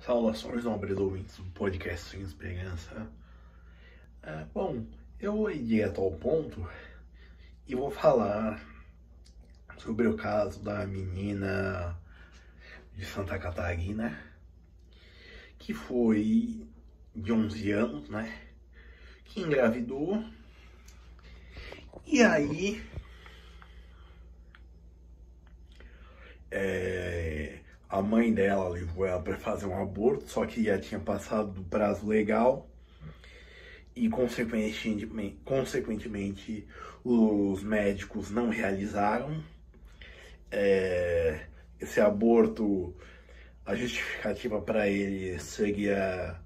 Saudações, nobres ouvintes do podcast Sem Esperança. Bom, eu vou ir direto ao ponto e vou falar sobre o caso da menina de Santa Catarina, que foi de 11 anos, né? Que engravidou. E aí, a mãe dela levou ela para fazer um aborto, só que já tinha passado do prazo legal. E consequentemente os médicos não realizaram esse aborto. A justificativa para ele seria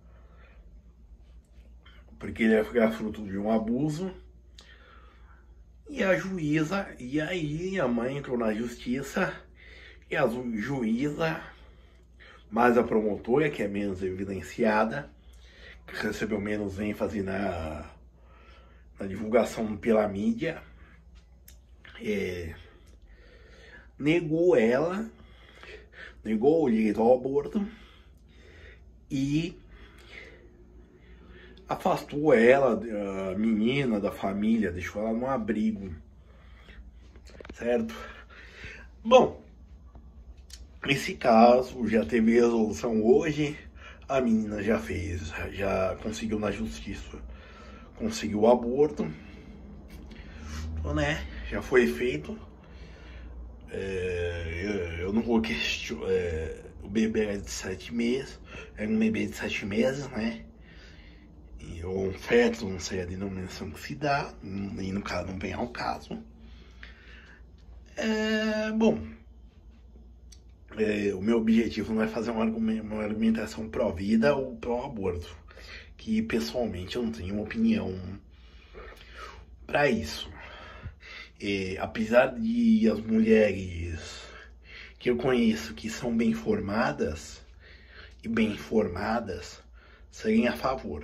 porque ele era fruto de um abuso. E a juíza, e aí a mãe entrou na justiça, e a juíza, mais a promotora, que é menos evidenciada, que recebeu menos ênfase na divulgação pela mídia, negou o direito ao aborto e afastou ela, a menina, da família, deixou ela num abrigo, certo? Bom, esse caso já teve resolução hoje. A menina já conseguiu na justiça, conseguiu o aborto, então, né? Já foi feito. Eu não vou questionar. O bebê era de 7 meses, era um bebê de 7 meses, né? E um feto, não sei a denominação que se dá, e no caso não vem ao caso. Bom, o meu objetivo não é fazer uma argumentação pró-vida ou pró-aborto, que pessoalmente eu não tenho uma opinião para isso. Apesar de as mulheres que eu conheço que são bem formadas e bem informadas serem a favor,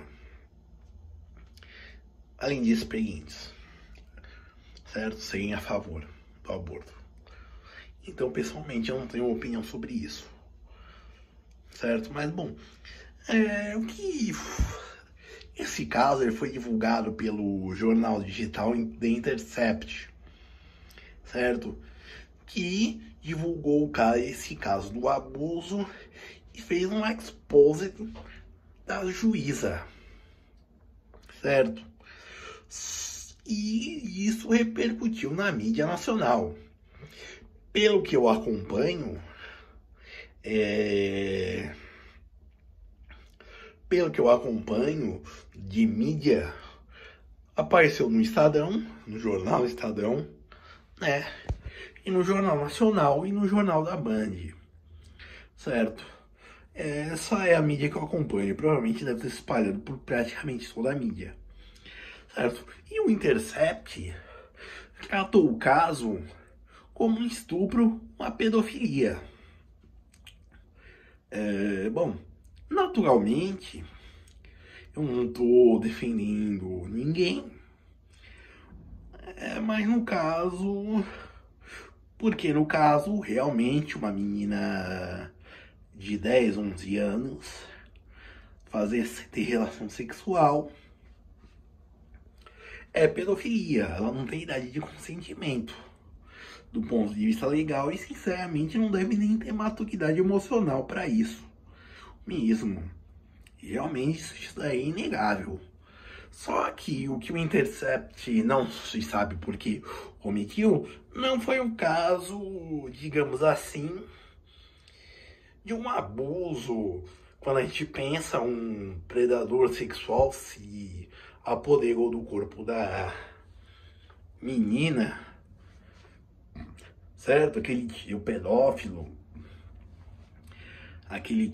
além de experientes, certo? Serem a favor do aborto. Então, pessoalmente, eu não tenho uma opinião sobre isso, certo? Mas, bom, esse caso ele foi divulgado pelo jornal digital The Intercept, certo? Que divulgou esse caso do abuso e fez um expose da juíza, certo? E isso repercutiu na mídia nacional. Pelo que eu acompanho, de mídia, apareceu no Estadão, no jornal Estadão, né? E no Jornal Nacional e no Jornal da Band, certo? Essa é a mídia que eu acompanho, provavelmente deve ter se espalhado por praticamente toda a mídia, certo? E o Intercept tratou o caso como um estupro, uma pedofilia. Bom, naturalmente, eu não estou defendendo ninguém, mas no caso, porque no caso, realmente, uma menina de 10, 11 anos ter relação sexual é pedofilia. Ela não tem idade de consentimento do ponto de vista legal e, sinceramente, não deve nem ter maturidade emocional para isso mesmo. Realmente, isso daí é inegável. Só que o que o Intercept não se sabe por que omitiu não foi um caso, digamos assim, de um abuso. Quando a gente pensa um predador sexual se apoderou do corpo da menina, certo? Aquele tio pedófilo, aquele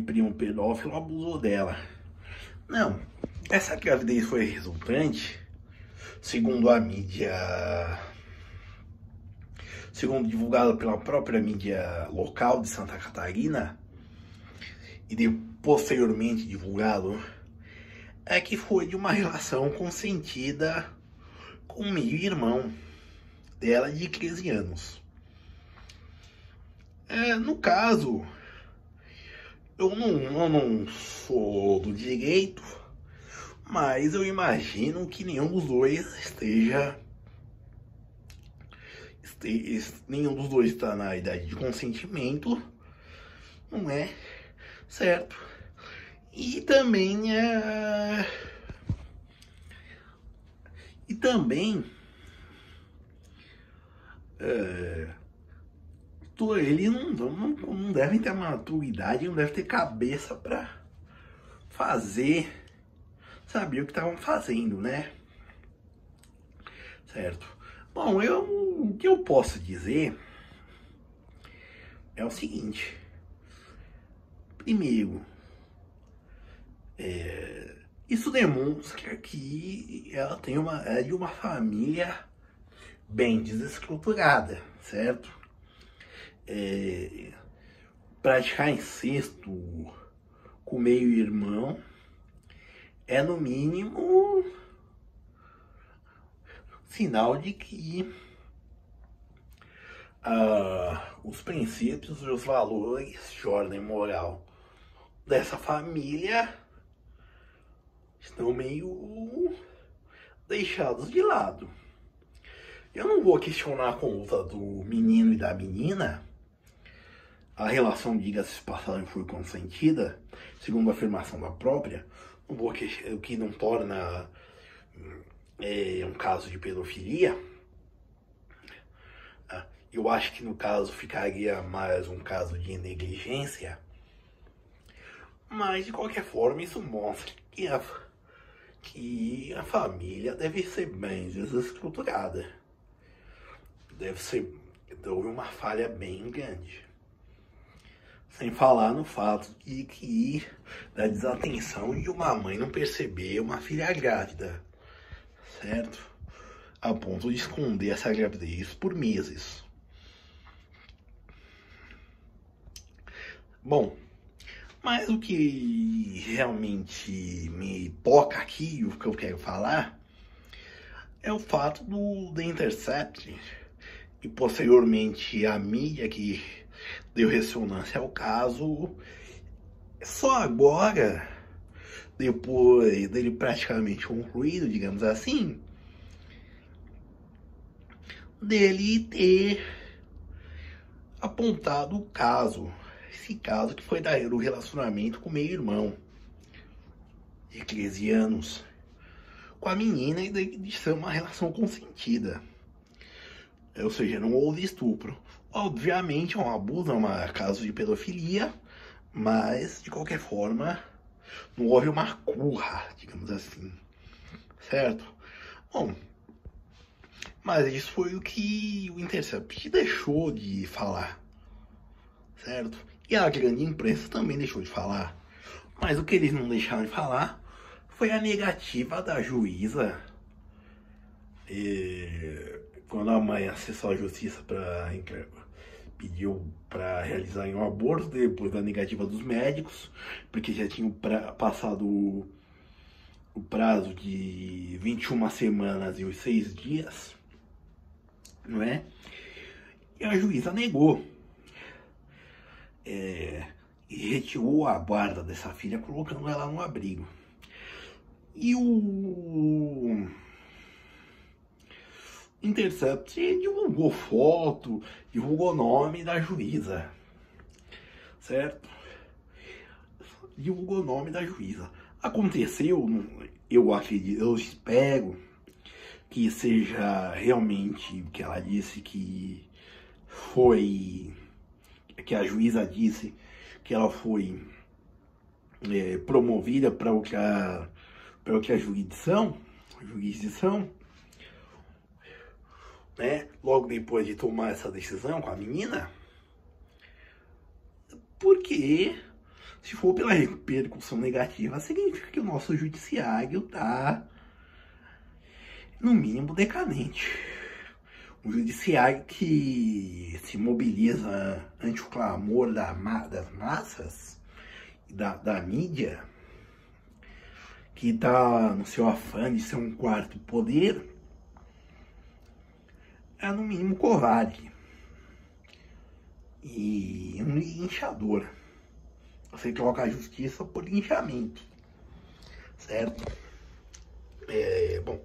primo pedófilo abusou dela. Não, essa gravidez foi resultante, segundo a mídia, segundo divulgado pela própria mídia local de Santa Catarina, e posteriormente divulgado, que foi de uma relação consentida com o meio-irmão dela de 13 anos. No caso, eu não sou do direito, mas eu imagino que nenhum dos dois nenhum dos dois está na idade de consentimento, não é certo? E também ele não deve ter maturidade, não deve ter cabeça para saber o que estavam fazendo, né? Certo? Bom, o que eu posso dizer é o seguinte. Primeiro, isso demonstra que ela é de uma família bem desestruturada, certo? Praticar incesto com meio-irmão é, no mínimo, sinal de que os princípios e os valores de ordem moral dessa família estão meio deixados de lado. Eu não vou questionar a conduta do menino e da menina. A relação, diga-se de passagem, foi consentida, segundo a afirmação da própria. Não vou questionar, o que não torna um caso de pedofilia. Eu acho que no caso ficaria mais um caso de negligência. Mas de qualquer forma isso mostra que a família deve ser bem desestruturada. Houve uma falha bem grande. Sem falar no fato da desatenção de uma mãe não perceber uma filha grávida, certo? A ponto de esconder essa gravidez por meses. Bom, mas o que realmente me toca aqui, o que eu quero falar, é o fato do The Intercept e posteriormente a mídia que deu ressonância ao caso, só agora, depois dele praticamente concluído, digamos assim, dele ter apontado o caso, esse caso que foi do relacionamento com o meio-irmão, de 13 anos, com a menina, e de ser uma relação consentida. Ou seja, não houve estupro. Obviamente é um abuso, é um caso de pedofilia, mas de qualquer forma não houve uma curra, digamos assim, certo? Bom, mas isso foi o que o Intercept deixou de falar, certo? E a grande imprensa também deixou de falar. Mas o que eles não deixaram de falar foi a negativa da juíza, quando a mãe acessou a justiça pediu para realizar um aborto depois da negativa dos médicos, porque já tinha passado o prazo de 21 semanas e os 6 dias, não é? E a juíza negou. E retirou a guarda dessa filha, colocando ela no abrigo. E o Intercept divulgou foto, divulgou nome da juíza, certo? Divulgou o nome da juíza. Aconteceu, eu acredito, eu espero que seja realmente o que ela disse, que a juíza disse que ela foi promovida para outra jurisdição, né, logo depois de tomar essa decisão com a menina, porque se for pela repercussão negativa, significa que o nosso judiciário está, no mínimo, decadente. Um judiciário que se mobiliza ante o clamor das massas, da mídia, que está no seu afã de ser um quarto poder, é no mínimo covarde e um linchador. Você troca a justiça por linchamento, certo? Bom,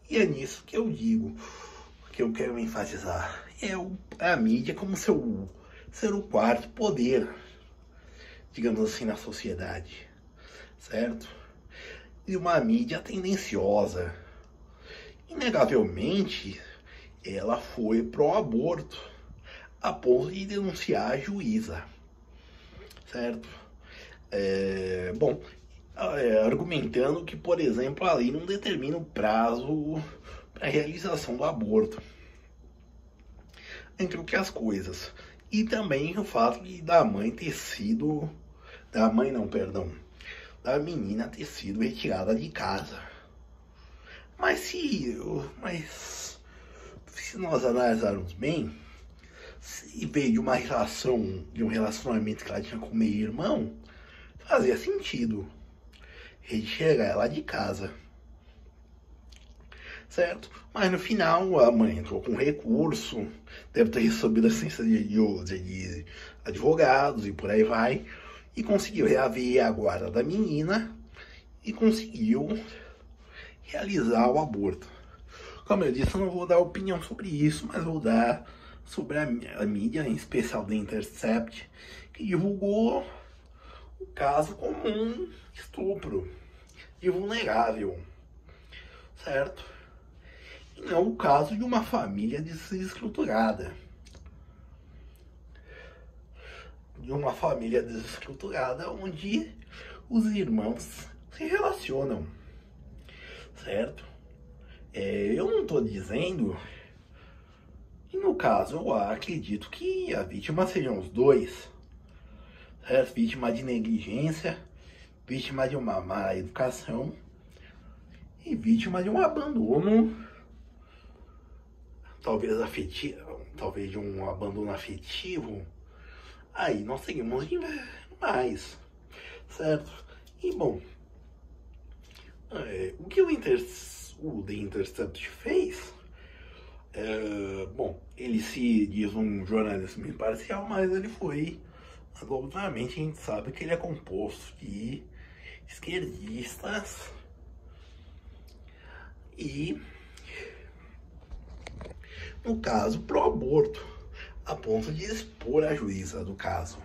e é nisso que eu digo, que eu quero enfatizar. A mídia como ser o quarto poder, digamos assim, na sociedade, certo? E uma mídia tendenciosa. Inegavelmente, ela foi pró-aborto, a ponto de denunciar a juíza, certo? Bom, argumentando que, por exemplo, a lei não determina o prazo para a realização do aborto, entre outras coisas. E também o fato da menina ter sido retirada de casa. Mas se nós analisarmos bem, se veio de um relacionamento que ela tinha com o meio-irmão, fazia sentido retirar ela de casa, certo? Mas no final a mãe entrou com recurso, deve ter recebido assistência de advogados e por aí vai, e conseguiu reaver a guarda da menina e conseguiu realizar o aborto. Como eu disse, eu não vou dar opinião sobre isso, mas vou dar sobre a mídia, em especial The Intercept, que divulgou o caso como um estupro de vulnerável, certo? E não o caso de uma família desestruturada. De uma família desestruturada onde os irmãos se relacionam, certo? Eu não estou dizendo que, no caso, eu acredito que a vítima sejam os dois, certo? Vítima de negligência, vítima de uma má educação e vítima de um abandono, talvez afetivo, talvez de um abandono afetivo. Aí nós seguimos mais, certo? E bom, o que o The Intercept fez, bom, ele se diz um jornalismo imparcial, mas obviamente a gente sabe que ele é composto de esquerdistas e, no caso, pró-aborto, a ponto de expor a juíza do caso,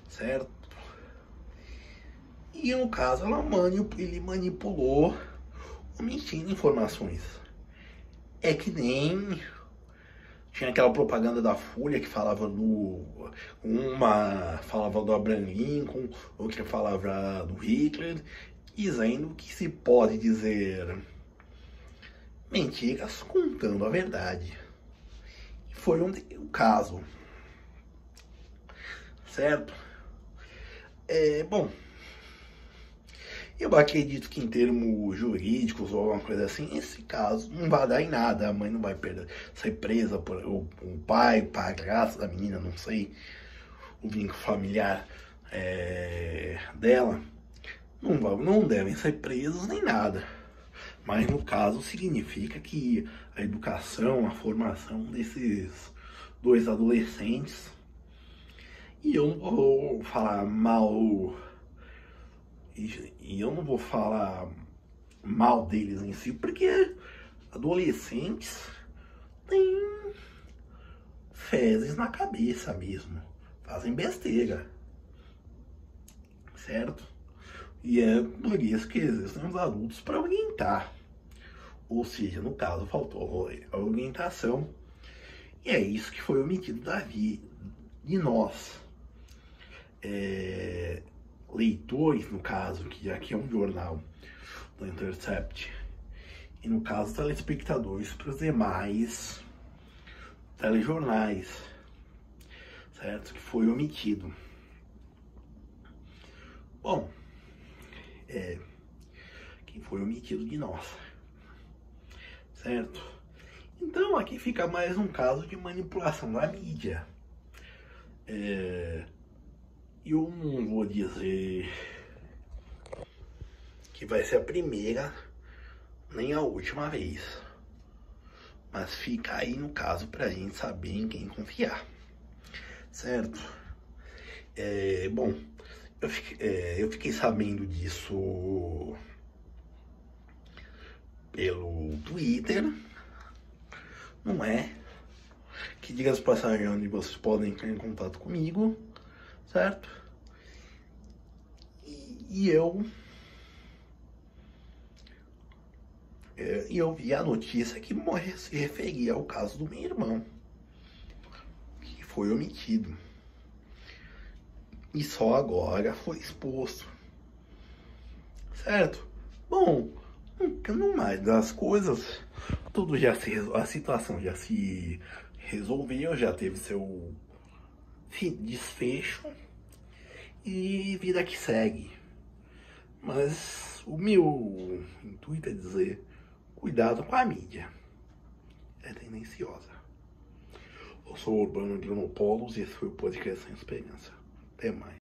certo? E no caso ele manipulou, omitindo informações. É que nem tinha aquela propaganda da Folha que falava falava do Abraham Lincoln, outra falava do Hitler, dizendo que se pode dizer mentiras contando a verdade. Foi um caso, certo? Bom, eu acredito que em termos jurídicos ou alguma coisa assim, esse caso não vai dar em nada. A mãe não vai ser presa, o pai, o padrasto da menina, não sei, o vínculo familiar dela, não devem ser presos nem nada. Mas no caso significa que a educação, a formação desses dois adolescentes, e eu não vou falar mal, e eu não vou falar mal deles em si, porque adolescentes têm fezes na cabeça mesmo, fazem besteira, certo? E é por isso que existem os adultos para orientar. Ou seja, no caso, faltou a orientação. E é isso que foi omitido de nós, leitores, no caso, que aqui é um jornal do Intercept, e no caso, telespectadores para os demais telejornais, certo? Que foi omitido. Bom, que foi omitido de nós, certo? Então aqui fica mais um caso de manipulação da mídia. Eu não vou dizer que vai ser a primeira nem a última vez, mas fica aí no caso pra gente saber em quem confiar, certo? Bom, eu fiquei sabendo disso pelo Twitter, não é? Que, diga de passagem, onde vocês podem entrar em contato comigo, certo? E eu vi a notícia que se referia ao caso do meu irmão, que foi omitido. E só agora foi exposto, certo? Bom, no mais das coisas, a situação já se resolveu, já teve seu desfecho e vida que segue. Mas o meu intuito é dizer, cuidado com a mídia, é tendenciosa. Eu sou o Urbano Granopoulos e esse foi o podcast Sem Esperança. Até mais.